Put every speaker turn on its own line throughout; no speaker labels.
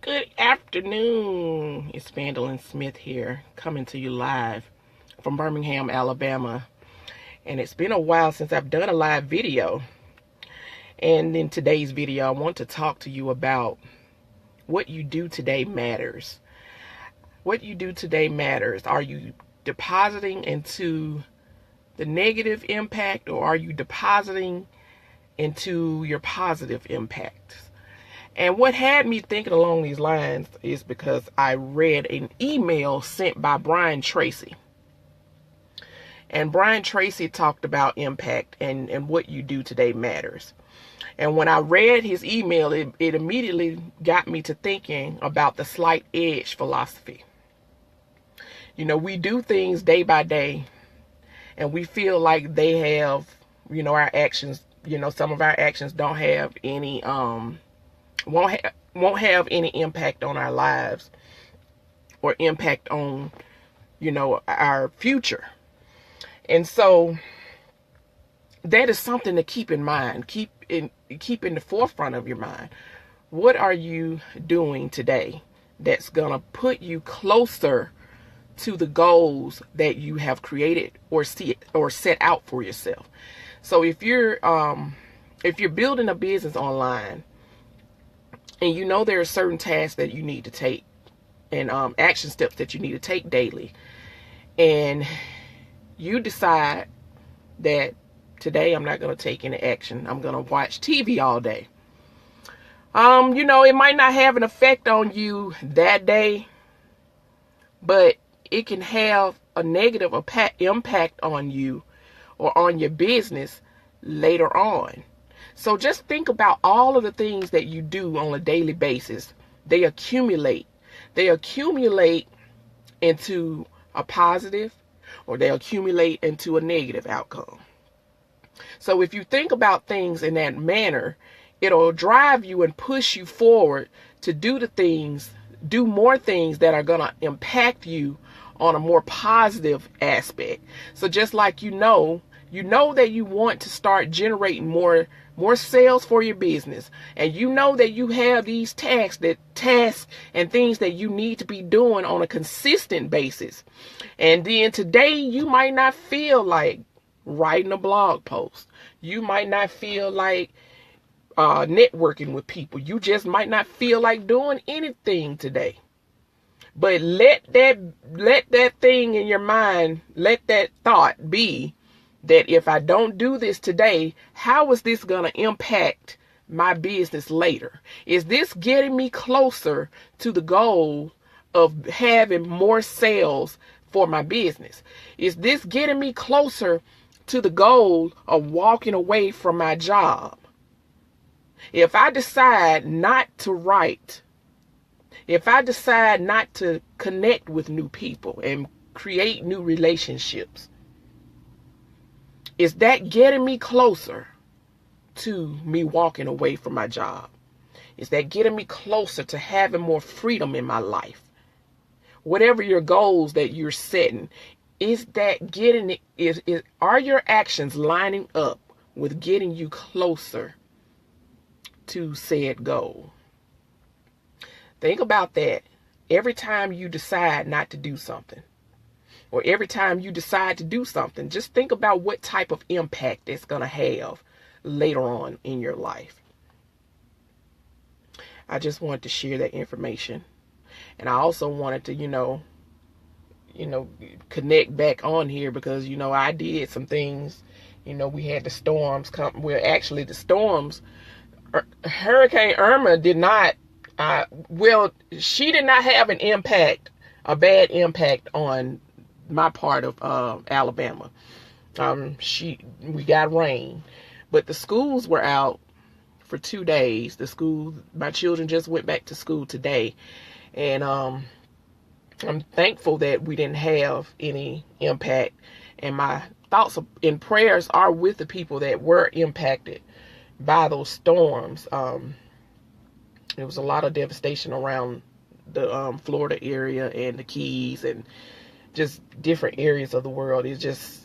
Good afternoon. It's Vandalyn Smith here, coming to you live from Birmingham, Alabama. And it's been a while since I've done a live video. And in today's video, I want to talk to you about what you do today matters. What you do today matters. Are you depositing into the negative impact, or are you depositing into your positive impact? And what had me thinking along these lines is because I read an email sent by Brian Tracy. And Brian Tracy talked about impact and what you do today matters. And when I read his email, it immediately got me to thinking about the slight edge philosophy. You know, we do things day by day, and we feel like they have, our actions, some of our actions don't have any, won't have any impact on our lives or impact on, our future. And so that is something to keep in mind. Keep in the forefront of your mind. What are you doing today that's going to put you closer to the goals that you have created or set out for yourself? So if you're building a business online, and there are certain tasks that you need to take and action steps that you need to take daily, and you decide that today I'm not going to take any action. I'm going to watch TV all day. It might not have an effect on you that day, but it can have a negative impact on you or on your business later on. So just think about all of the things that you do on a daily basis. They accumulate. They accumulate into a positive, or they accumulate into a negative outcome. So if you think about things in that manner, it'll drive you and push you forward to do more things that are going to impact you on a more positive aspect. So just like you know that you want to start generating more sales for your business, and you know that you have these tasks and things that you need to be doing on a consistent basis. And then today you might not feel like writing a blog post. You might not feel like networking with people. You just might not feel like doing anything today. But let that thing in your mind, let that thought be that if I don't do this today, how is this going to impact my business later? Is this getting me closer to the goal of having more sales for my business? Is this getting me closer to the goal of walking away from my job? If I decide not to write, if I decide not to connect with new people and create new relationships, is that getting me closer to me walking away from my job? Is that getting me closer to having more freedom in my life? Whatever your goals that you're setting, is that getting it? Are your actions lining up with getting you closer to said goal? Think about that every time you decide not to do something, or every time you decide to do something. Just think about what type of impact it's going to have later on in your life. I just wanted to share that information. And I also wanted to, connect back on here because, I did some things. We had the storms come. Well, actually the storms, Hurricane Irma did not, she did not have a bad impact on my part of Alabama. We got rain, but the schools were out for 2 days. My children just went back to school today, and I'm thankful that we didn't have any impact. And my thoughts and prayers are with the people that were impacted by those storms. There was a lot of devastation around the Florida area and the Keys and just different areas of the world. It's just,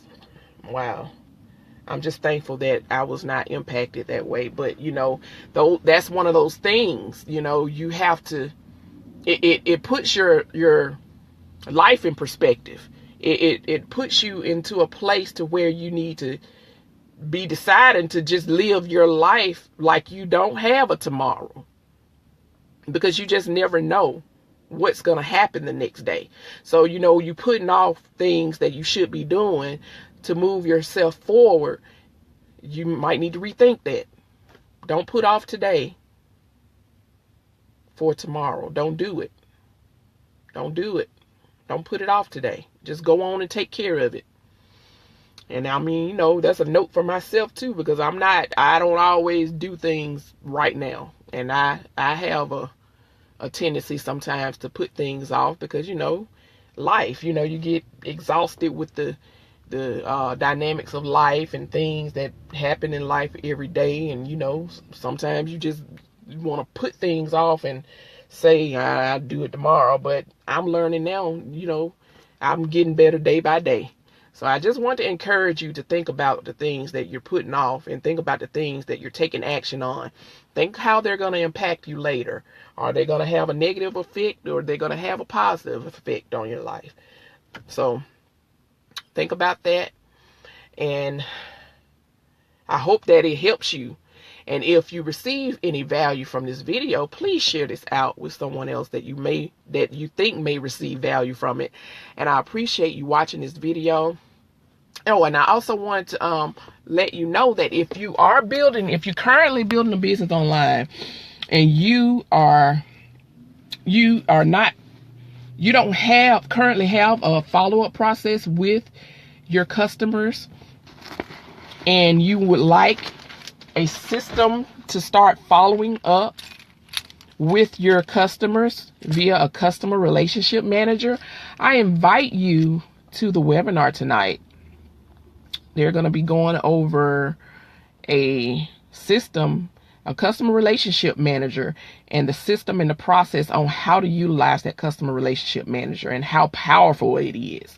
wow. I'm just thankful that I was not impacted that way. But, though that's one of those things, you have to it puts your life in perspective. It puts you into a place to where you need to be deciding to just live your life like you don't have a tomorrow, because you just never know what's going to happen the next day. So, you putting off things that you should be doing to move yourself forward. You might need to rethink that. Don't put off today for tomorrow. Don't do it. Don't do it. Don't put it off today. Just go on and take care of it. And I mean, that's a note for myself too, because I don't always do things right now. And I have a tendency sometimes to put things off because, life, you get exhausted with the dynamics of life and things that happen in life every day. And, sometimes you just want to put things off and say, I'll do it tomorrow. But I'm learning now, I'm getting better day by day. So I just want to encourage you to think about the things that you're putting off and think about the things that you're taking action on. Think how they're going to impact you later. Are they going to have a negative effect, or are they going to have a positive effect on your life? So think about that. And I hope that it helps you. And if you receive any value from this video, please share this out with someone else that you think may receive value from it. And I appreciate you watching this video. Oh, and I also want to let you know that if you're currently building a business online and you don't currently have a follow-up process with your customers, and you would like a system to start following up with your customers via a customer relationship manager, I invite you to the webinar tonight. They're going to be going over a system, a customer relationship manager, and the system and the process on how to utilize that customer relationship manager and how powerful it is.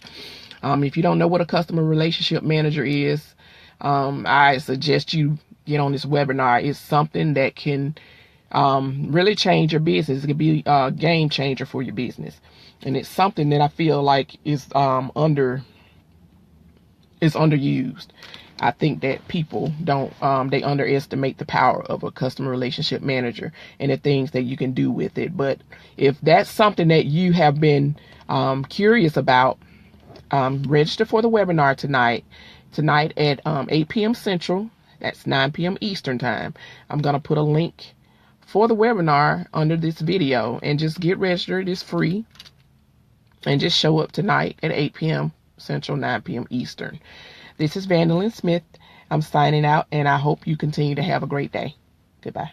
If you don't know what a customer relationship manager is, I suggest you get on this webinar. It's something that can really change your business. It could be a game changer for your business. And it's something that I feel like is underused. I think that people they underestimate the power of a customer relationship manager and the things that you can do with it. But if that's something that you have been curious about, register for the webinar tonight at 8 p.m. Central. That's 9 p.m. Eastern time. I'm going to put a link for the webinar under this video, and just get registered. It's free. And just show up tonight at 8 p.m. Central, 9 p.m. Eastern. This is Vandalyn Smith. I'm signing out, and I hope you continue to have a great day. Goodbye.